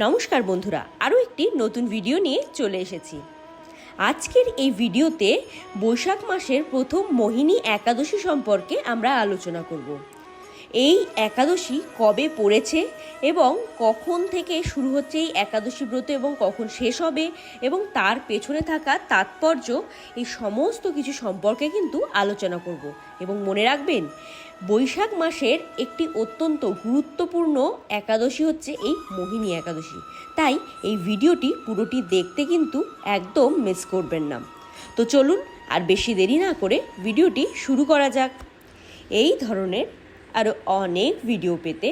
নমস্কার বন্ধুরা, আরও একটি নতুন ভিডিও নিয়ে চলে এসেছি। আজকের এই ভিডিওতে বৈশাখ মাসের প্রথম মোহিনী একাদশী সম্পর্কে আমরা আলোচনা করব। এই একাদশী কবে পড়েছে এবং কখন থেকে শুরু হচ্ছে এই একাদশী ব্রত এবং কখন শেষ হবে এবং তার পেছনে থাকা তাৎপর্য, এই সমস্ত কিছু সম্পর্কে কিন্তু আলোচনা করব। এবং মনে রাখবেন, বৈশাখ মাসের একটি অত্যন্ত গুরুত্বপূর্ণ একাদশী হচ্ছে এই মোহিনী একাদশী। তাই এই ভিডিওটি পুরোটি দেখতে কিন্তু একদম মিস করবেন না। তো চলুন আর বেশি দেরি না করে ভিডিওটি শুরু করা যাক। এই ধরনের আরও অনেক ভিডিও পেতে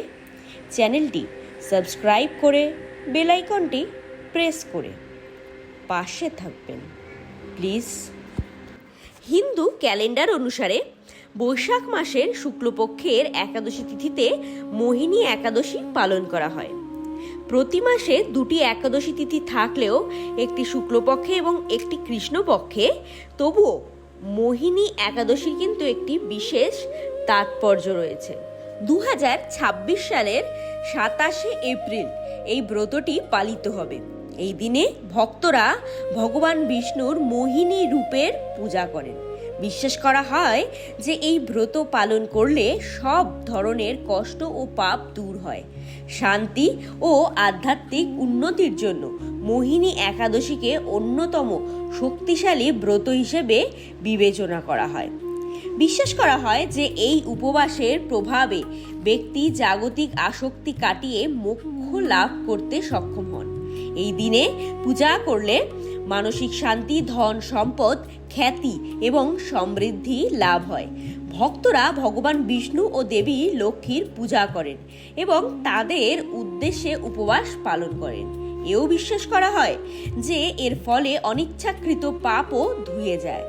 চ্যানেলটি সাবস্ক্রাইব করে বেল আইকনটি প্রেস করে পাশে থাকবেন প্লিজ। হিন্দু ক্যালেন্ডার অনুসারে বৈশাখ মাসের শুক্লপক্ষের একাদশী তিথিতে মোহিনী একাদশী পালন করা হয়। প্রতি মাসে দুটি একাদশী তিথি থাকলেও একটি শুক্লপক্ষে এবং একটি কৃষ্ণপক্ষে, তবুও মোহিনী একাদশীর কিন্তু একটি বিশেষ তাৎপর্য রয়েছে। 2026 সালের 27শে এপ্রিল এই ব্রতটি পালিত হবে। এই দিনে ভক্তরা ভগবান বিষ্ণুর মোহিনী রূপের পূজা করেন। বিশ্বাস করা হয় যে এই ব্রত পালন করলে সব ধরনের কষ্ট ও পাপ দূর হয়। শান্তি ও আধ্যাত্মিক উন্নতির জন্য মোহিনী একাদশীকে অন্যতম শক্তিশালী ব্রত হিসেবে বিবেচনা করা হয়। বিশ্বাস করা হয় যে এই উপবাসের প্রভাবে ব্যক্তি জাগতিক আসক্তি কাটিয়ে মোক্ষ লাভ করতে সক্ষম হন। এই দিনে পূজা করলে মানসিক শান্তি, ধন সম্পদ, খ্যাতি এবং সমৃদ্ধি লাভ হয়। ভক্তরা ভগবান বিষ্ণু ও দেবী লক্ষ্মীর পূজা করেন এবং তাদের উদ্দেশ্যে উপবাস পালন করেন। এও বিশ্বাস করা হয় যে এর ফলে অনিচ্ছাকৃত পাপও ধুয়ে যায়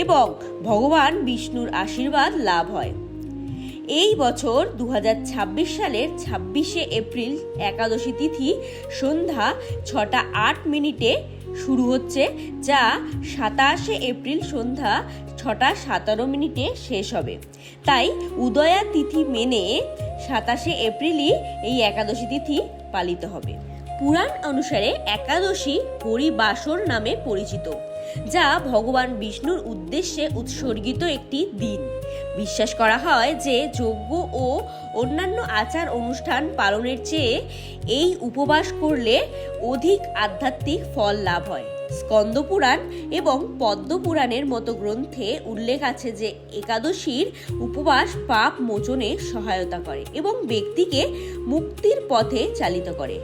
এবং ভগবান বিষ্ণুর আশীর্বাদ লাভ হয়। এই বছর 2026 সালের 26শে এপ্রিল একাদশী তিথি সন্ধ্যা 6:08 শুরু হচ্ছে, যা 27শে এপ্রিল সন্ধ্যা 6:17 শেষ হবে। তাই উদয়া তিথি মেনে 27শে এপ্রিলই এই একাদশী তিথি পালিত হবে। পুরাণ অনুসারে একাদশী হরিবাসর নামে পরিচিত, যা ভগবান বিষ্ণুর উদ্দেশ্যে উৎসর্গিত একটি দিন। বিশ্বাস করা হয় যে যজ্ঞ ও অন্যান্য আচার অনুষ্ঠান পালনের চেয়ে এই উপবাস করলে অধিক আধ্যাত্মিক ফল লাভ হয়। স্কন্দ পুরাণ এবং পদ্ম পুরাণের মতো গ্রন্থে উল্লেখ আছে যে একাদশীর উপবাস পাপ মোচনে সহায়তা করে এবং ব্যক্তিকে মুক্তির পথে চালিত করে।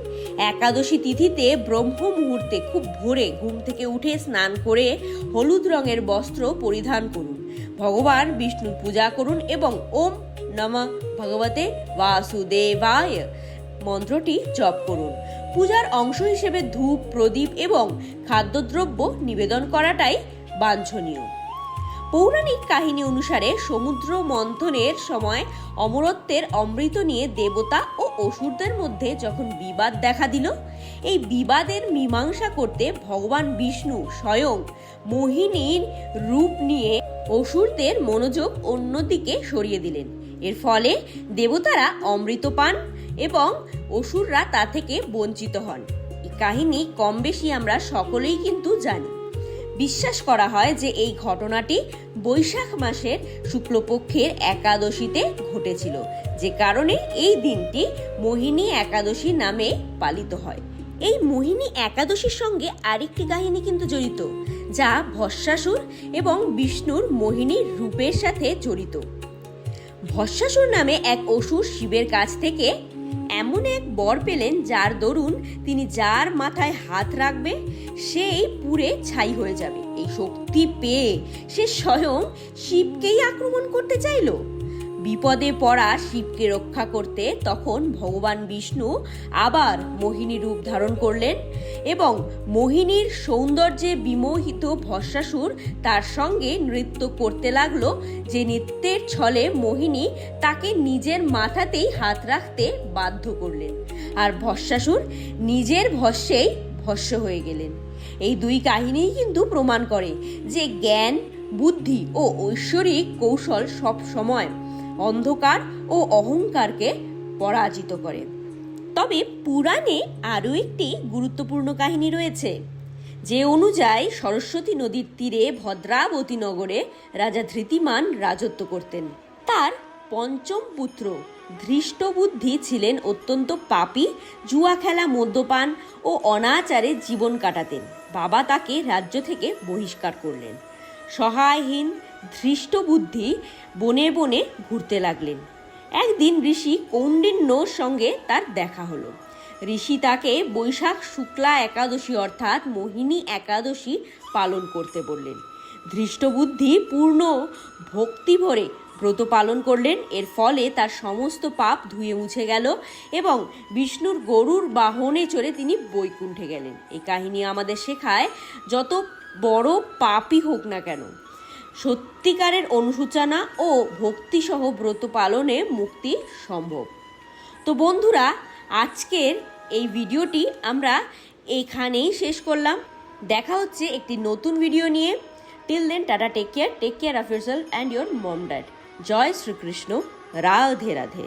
একাদশী তিথিতে ব্রহ্ম মুহূর্তে খুব ভোরে ঘুম থেকে উঠে স্নান করে হলুদ রঙের বস্ত্র পরিধান করুন, ভগবান বিষ্ণুর পূজা করুন এবং ওম নমঃ ভগবতে বাসুদেবায় মন্ত্রটি জপ করুন। পূজার অংশ হিসেবে ধূপ, প্রদীপ এবং খাদ্যদ্রব্য নিবেদন করাটাই বাঞ্ছনীয়। পৌরাণিক কাহিনী অনুসারে সমুদ্র মন্থনের সময় অমরত্বের অমৃত নিয়ে দেবতা ও অসুরদের মধ্যে যখন বিবাদ দেখা দিল, এই বিবাদের মীমাংসা করতে ভগবান বিষ্ণু স্বয়ং মোহিনীর রূপ নিয়ে অসুরদের মনোযোগ অন্যদিকে সরিয়ে দিলেন। এর ফলে দেবতারা অমৃত পান এবং অসুররা তা থেকে বঞ্চিত হন। এই কাহিনী কম বেশি আমরা সকলেই কিন্তু জানি। বিশ্বাস করা হয় যে এই ঘটনাটি বৈশাখ মাসের শুক্লপক্ষের একাদশীতে ঘটেছিল, যে কারণে এই দিনটি মোহিনী একাদশী নামে পালিত হয়। এই মোহিনী একাদশীর সঙ্গে আরেকটি কাহিনী কিন্তু জড়িত, যা ভস্মাসুর এবং বিষ্ণুর মোহিনীর রূপের সাথে জড়িত। ভস্মাসুর নামে এক অসুর শিবের কাছ থেকে এমন এক বর পেলেন যার দরুন তিনি যার মাথায় হাত রাখবে সেই পুড়ে ছাই হয়ে যাবে। এই শক্তি পেয়ে সে স্বয়ং শিবকেই আক্রমণ করতে চাইল। বিপদে পড়া শিবকে রক্ষা করতে তখন ভগবান বিষ্ণু আবার মোহিনী রূপ ধারণ করলেন এবং মোহিনীর সৌন্দর্যে বিমোহিত ভস্মাসুর তার সঙ্গে নৃত্য করতে লাগলো, যে নৃত্যের ছলে মোহিনী তাকে নিজের মাথাতেই হাত রাখতে বাধ্য করলেন আর ভস্মাসুর নিজের ভস্যেই ভস্য হয়ে গেলেন। এই দুই কাহিনীই কিন্তু প্রমাণ করে যে জ্ঞান, বুদ্ধি ও ঐশ্বরিক কৌশল সব সময় অন্ধকার ও অহংকারকে পরাজিত করে। তবে পুরাণে আরও একটি গুরুত্বপূর্ণ কাহিনী রয়েছে, যে অনুযায়ী সরস্বতী নদীর তীরে ভদ্রাবতী নগরে রাজা ধৃতিমান রাজত্ব করতেন। তার পঞ্চম পুত্র ধৃষ্টবুদ্ধি ছিলেন অত্যন্ত পাপী, জুয়া খেলা, মদ্যপান ও অনাচারে জীবন কাটাতেন। বাবা তাকে রাজ্য থেকে বহিষ্কার করলেন। সহায়হীন ধৃষ্টবুদ্ধি বনে বনে ঘুরতে লাগলেন। একদিন ঋষি কৌণ্ডিন্যর সঙ্গে তার দেখা হলো। ঋষি তাকে বৈশাখ শুক্লা একাদশী অর্থাৎ মোহিনী একাদশী পালন করতে বললেন। ধৃষ্টবুদ্ধি পূর্ণ ভক্তি ভরে ব্রত পালন করলেন। এর ফলে তার সমস্ত পাপ ধুয়ে মুছে গেল এবং বিষ্ণুর গরুর বাহনে চড়ে তিনি বৈকুণ্ঠে গেলেন। এই কাহিনী আমাদের শেখায়, যত বড় পাপই হোক না কেন, সত্যিকারের অনুশোচনা ও ভক্তিসহ ব্রত পালনে মুক্তি সম্ভব। তো বন্ধুরা, আজকের এই ভিডিওটি আমরা এখানেই শেষ করলাম। দেখা হচ্ছে একটি নতুন ভিডিও নিয়ে। Till then, tata, take care of yourself and your mom dad. জয় শ্রীকৃষ্ণ, রাধে রাধে।